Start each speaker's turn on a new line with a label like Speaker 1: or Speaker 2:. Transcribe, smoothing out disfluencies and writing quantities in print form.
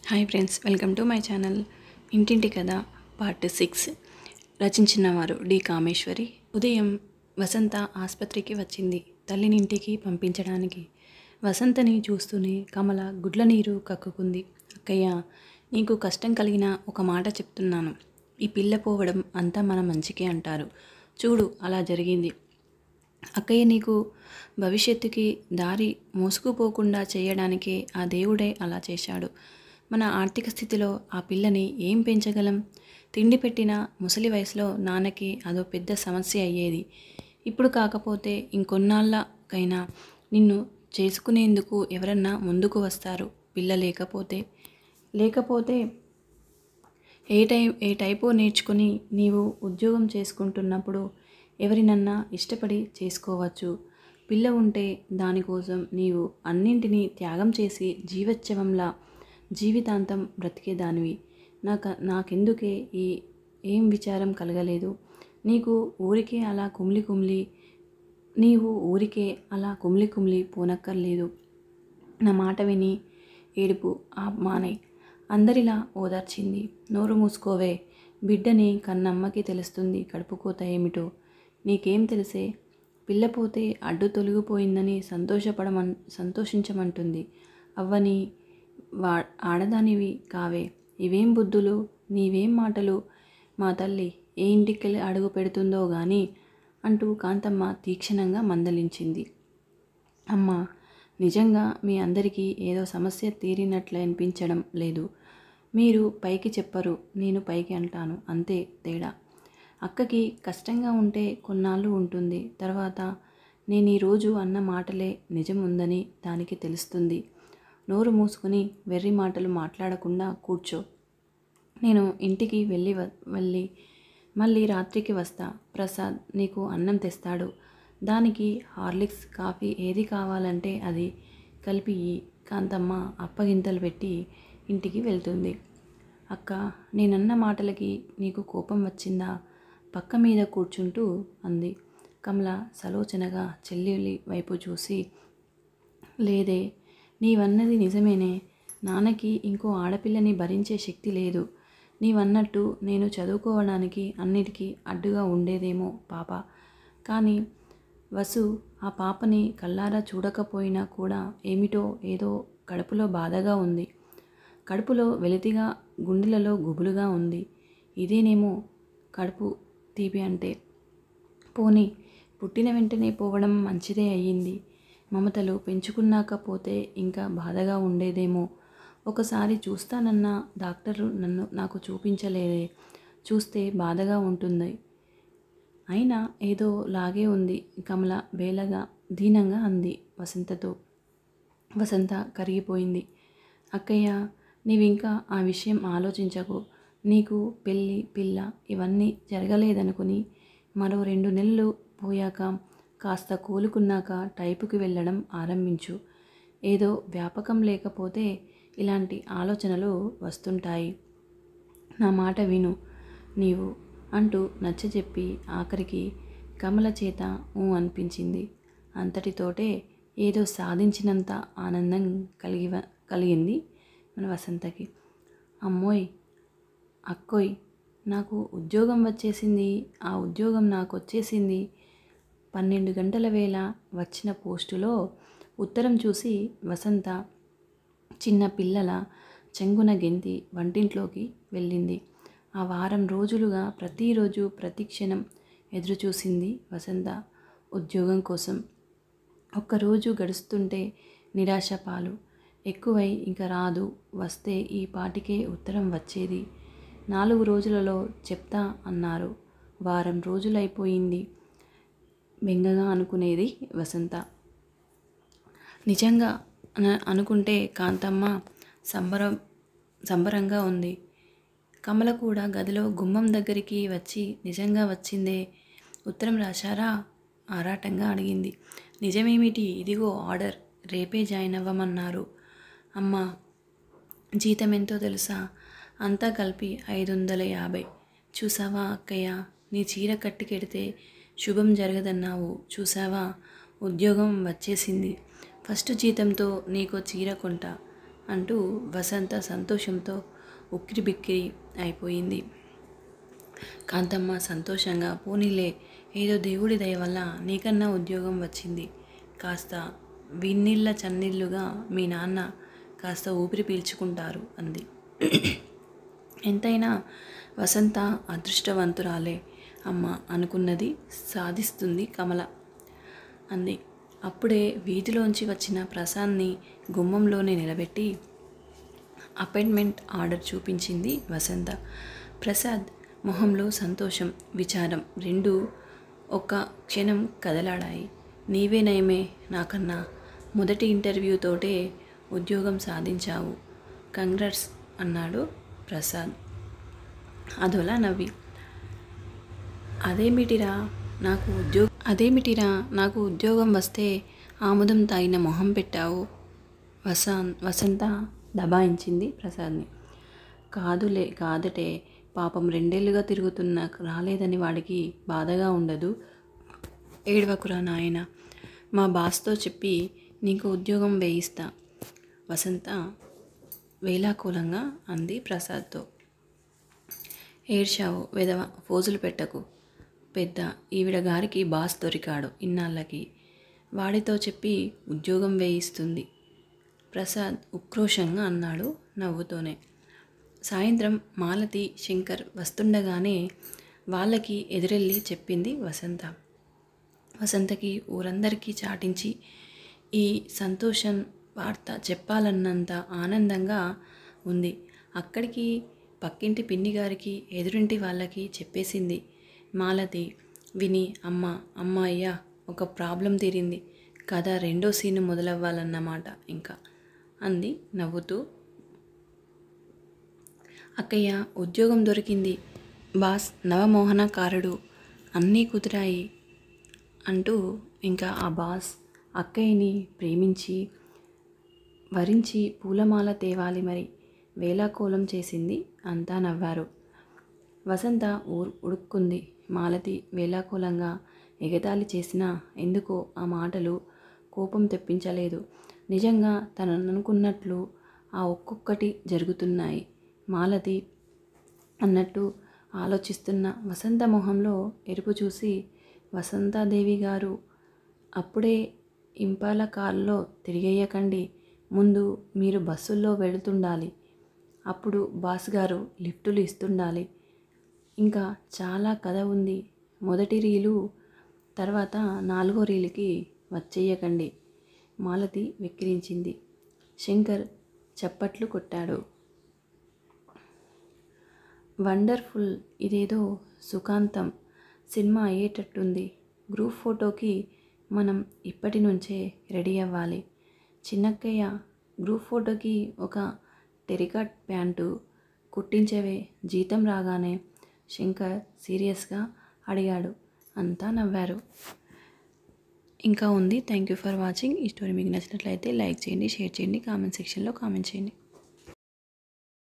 Speaker 1: Hi friends, welcome to my channel. ఇంటింటి కథ part 6. రచించిన వారు డి కామేశ్వరి. ఉదయం వసంత ఆసుపత్రికి వచ్చింది, తల్లిని ఇంటికి పంపించడానికి. వసంతని చూస్తూనే కమల గుడ్ల నీరు కక్కుకుంది. అక్కయ్య, నీకు కష్టం కలిగిన ఒక మాట చెప్తున్నాను. ఈ పిల్ల పోవడం అంతా మన మంచికే అంటారు. చూడు, అలా జరిగింది. అక్కయ్య, నీకు భవిష్యత్తుకి దారి మోసుకుపోకుండా చేయడానికే ఆ దేవుడే అలా చేశాడు. మన ఆర్థిక స్థితిలో ఆ పిల్లని ఏం పెంచగలం? తిండి పెట్టిన ముసలి వయసులో నాన్నకి అదో పెద్ద సమస్య అయ్యేది. ఇప్పుడు కాకపోతే ఇంకొన్నాళ్ళకైనా నిన్ను చేసుకునేందుకు ఎవరన్నా ముందుకు వస్తారు. పిల్ల లేకపోతే ఏ టైపో నేర్చుకుని నీవు ఉద్యోగం చేసుకుంటున్నప్పుడు ఎవరినన్నా ఇష్టపడి చేసుకోవచ్చు. పిల్ల ఉంటే దానికోసం నీవు అన్నింటినీ త్యాగం చేసి జీవోత్సవంలా జీవితాంతం బ్రతికేదానివి. నాకెందుకే ఏం విచారం కలగలేదు. నీవు ఊరికే అలా కుమిలి పోనక్కర్లేదు. నా మాట విని ఏడుపు మానేయ్, అందరిలా ఓదార్చింది. నోరు మూసుకోవే, బిడ్డని కన్నమ్మకి తెలుస్తుంది కడుపుకోత ఏమిటో. నీకేం తెలిసే? పిల్లపోతే అడ్డు తొలగిపోయిందని సంతోషించమంటుంది. అవ్వని ఆడదానివి కావే, ఇవేం బుద్ధులు, నీవేం మాటలు. మా తల్లి ఏ ఇంటికెళ్ళి అడుగు పెడుతుందో గాని అంటూ కాంతమ్మ తీక్షణంగా మందలించింది. అమ్మా, నిజంగా మీ అందరికీ ఏదో సమస్య తీరినట్లు అనిపించడం లేదు. మీరు పైకి చెప్పరు, నేను పైకి అంటాను, అంతే తేడా. అక్కకి కష్టంగా ఉంటే కొన్నాళ్ళు ఉంటుంది. తర్వాత నేను ఈరోజు అన్న మాటలే నిజం ఉందని దానికి తెలుస్తుంది. నోరు మూసుకుని వెర్రి మాటలు మాట్లాడకుండా కూర్చో. నేను ఇంటికి వెళ్ళి మళ్ళీ రాత్రికి వస్తా. ప్రసాద్ నీకు అన్నం తెస్తాడు. దానికి హార్లిక్స్, కాఫీ ఏది కావాలంటే అది కలిపి కాంతమ్మ అప్పగింతలు పెట్టి ఇంటికి వెళ్తుంది. అక్క, నేనన్న మాటలకి నీకు కోపం వచ్చిందా? పక్క మీద కూర్చుంటూ అంది. కమల సలోచనగా చెల్లెలి వైపు చూసి, లేదే, నీవన్నది నిజమేనే. నాన్నకి ఇంకో ఆడపిల్లని భరించే శక్తి లేదు. నీవన్నట్టు నేను చదువుకోవడానికి అన్నిటికీ అడ్డుగా ఉండేదేమో పాప. కానీ వసు ఆ పాపని కళ్ళారా చూడకపోయినా కూడా ఏమిటో ఏదో కడుపులో బాధగా ఉంది. కడుపులో వెలితిగా, గుండెలలో గుబులుగా ఉంది. ఇదేనేమో కడుపు తీపి అంటే. పోనీ పుట్టిన వెంటనే పోవడం మంచిదే అయ్యింది. మమతలు పెంచుకున్నాక పోతే ఇంకా బాధగా ఉండేదేమో. ఒకసారి చూస్తానన్న డాక్టరు నాకు చూపించలేదే. చూస్తే బాధగా ఉంటుంది. అయినా ఏదో లాగే ఉంది. కమల బేలగా దీనంగా అంది వసంతతో. వసంత కరిగిపోయింది. అక్కయ్య, నీవింకా ఆ విషయం ఆలోచించకు. నీకు పెళ్ళి, పిల్ల ఇవన్నీ జరగలేదనుకుని మరో 2 నెలలు పోయాక కాస్త కోలుకున్నాక టైపుకి వెళ్ళడం ఆరంభించు. ఏదో వ్యాపకం లేకపోతే ఇలాంటి ఆలోచనలు వస్తుంటాయి. నా మాట విను నీవు అంటూ నచ్చజెప్పి ఆఖరికి కమల చేత అనిపించింది. అంతటితోటే ఏదో సాధించినంత ఆనందం కలిగింది మన వసంతకి. అమ్మోయ్, అక్కోయ్, నాకు ఉద్యోగం వచ్చేసింది. ఆ ఉద్యోగం నాకు వచ్చేసింది. 12 గంటల వేళ వచ్చిన పోస్టులో ఉత్తరం చూసి వసంత చిన్న పిల్లల చెంగున గెంతి వంటింట్లోకి వెళ్ళింది. ఆ వారం రోజులుగా ప్రతిరోజు ప్రతిక్షణం ఎదురుచూసింది వసంత ఉద్యోగం కోసం. ఒక్కరోజు గడుస్తుంటే నిరాశ పాలు ఎక్కువై ఇంక రాదు, వస్తే ఈ పాటికే ఉత్తరం వచ్చేది. 4 రోజులలో చెప్తా అన్నారు. వారం రోజులైపోయింది. బెంగగా అనుకునేది వసంత. నిజంగా అనుకుంటే కాంతమ్మ సంబరంగా ఉంది. కమల కూడా గదిలో గుమ్మం దగ్గరికి వచ్చి నిజంగా వచ్చిందే, ఉత్తరం రాశారా? ఆరాటంగా అడిగింది. నిజమేమిటి? ఇదిగో ఆర్డర్, రేపే జాయిన్ అవ్వమన్నారు. అమ్మా, జీతం ఎంతో తెలుసా? అంతా కలిపి 550. చూసావా అక్కయ్య, నీ చీర కట్టికెడితే శుభం జరగదన్నావు. చూసావా, ఉద్యోగం వచ్చేసింది. ఫస్ట్ జీతంతో నీకో చీర కొంటా. అంటూ వసంత సంతోషంతో ఉక్కిరిబిక్కిరి అయిపోయింది. కాంతమ్మ సంతోషంగా, పోనీలే, ఏదో దేవుడి దయ వల్ల నీకన్నా ఉద్యోగం వచ్చింది. కాస్త విన్నీళ్ళ చన్నీళ్ళుగా మీ నాన్న కాస్త ఊపిరి పీల్చుకుంటారు అంది. ఎంతైనా వసంత అదృష్టవంతురాలే అమ్మ, అనుకున్నది సాధిస్తుంది కమల అంది. అప్పుడే వీధిలోంచి వచ్చిన ప్రసాద్ని గుమ్మంలోనే నిలబెట్టి అపాయింట్మెంట్ ఆర్డర్ చూపించింది వసంత. ప్రసాద్ మొహంలో సంతోషం, విచారం రెండూ ఒక్క క్షణం కదలాడాయి. నీవే నయమే, నాకన్నా మొదటి ఇంటర్వ్యూతోటే ఉద్యోగం సాధించావు, కంగ్రాట్స్ అన్నాడు ప్రసాద్ అదోలా నవ్వి. అదేమిటిరా నాకు ఉద్యోగం వస్తే ఆముదం తాగిన మొహం పెట్టావు? వసంత దబాయించింది ప్రసాద్ని. కాదటే, పాపం 2 ఏళ్లుగా తిరుగుతున్నా రాలేదని వాడికి బాధగా ఉండదు. ఏడవకురా నాయనా, మా బాస్తో చెప్పి నీకు ఉద్యోగం వేయిస్తా వసంత వేళాకోళంగా అంది ప్రసాద్తో. ఏడ్చావు వెధవ, ఫోజులు పెట్టకు. పెద్ద ఈవిడ గారికి బాస్ దొరికాడు ఇన్నాళ్ళకి, వాడితో చెప్పి ఉద్యోగం వేయిస్తుంది ప్రసాద్ ఉక్రోషంగా అన్నాడు నవ్వుతోనే. సాయంత్రం మాలతి, శంకర్ వస్తుండగానే వాళ్ళకి ఎదురెళ్ళి చెప్పింది వసంత. వసంతకి ఊరందరికీ చాటించి ఈ సంతోషం వార్త చెప్పాలన్నంత ఆనందంగా ఉంది. అక్కడికి పక్కింటి పిన్ని గారికి, ఎదురింటి వాళ్ళకి చెప్పేసింది. మాలతి విని అమ్మాయ్యా, ఒక ప్రాబ్లం తీరింది, కథ 2వ సీను మొదలవ్వాలన్నమాట ఇంకా అంది నవ్వుతూ. అక్కయ్య, ఉద్యోగం దొరికింది, బాస్ నవమోహనకారుడు, అన్నీ కుదిరాయి అంటూ ఇంకా ఆ బాస్ అక్కయ్యని ప్రేమించి వరించి పూలమాల తేవాలి మరి, వేళాకోళం చేసింది. అంతా నవ్వారు. వసంత ఉడుక్కుంది. మాలతి వేళాకోళంగా ఎగతాళి చేసినా ఎందుకో ఆ మాటలు కోపం తెప్పించలేదు. నిజంగా తననుకున్నట్లు ఆ ఒక్కొక్కటి జరుగుతున్నాయి. మాలతి అన్నట్టు ఆలోచిస్తున్న వసంత మొహంలో ఎరుపు చూసి, వసంతాదేవి గారు, అప్పుడే ఇంపాల కారులో తిరిగేయకండి, ముందు మీరు బస్సుల్లో వెళుతుండాలి, అప్పుడు బాస్ గారు లిఫ్టులు ఇస్తుండాలి, ఇంకా చాలా కథ ఉంది, మొదటి రీలు తర్వాత 4వ రీలుకి వచ్చేయకండి మాలతి వెక్కిరించింది. శంకర్ చప్పట్లు కొట్టాడు. వండర్ఫుల్, ఇదేదో సుఖాంతం సినిమా అయ్యేటట్టుంది. గ్రూప్ ఫోటోకి మనం ఇప్పటి నుంచే రెడీ అవ్వాలి. చిన్నక్కయ్య, గ్రూప్ ఫోటోకి ఒక టెరికాట్ ప్యాంటు కుట్టించవే జీతం రాగానే శంకర్ సీరియస్గా అడిగాడు. అంతా నవ్వారు. ఇంకా ఉంది. Thank you for watching. ఈ స్టోరీ మీకు నచ్చినట్లయితే లైక్ చేయండి, షేర్ చేయండి, కామెంట్ సెక్షన్లో కామెంట్ చేయండి.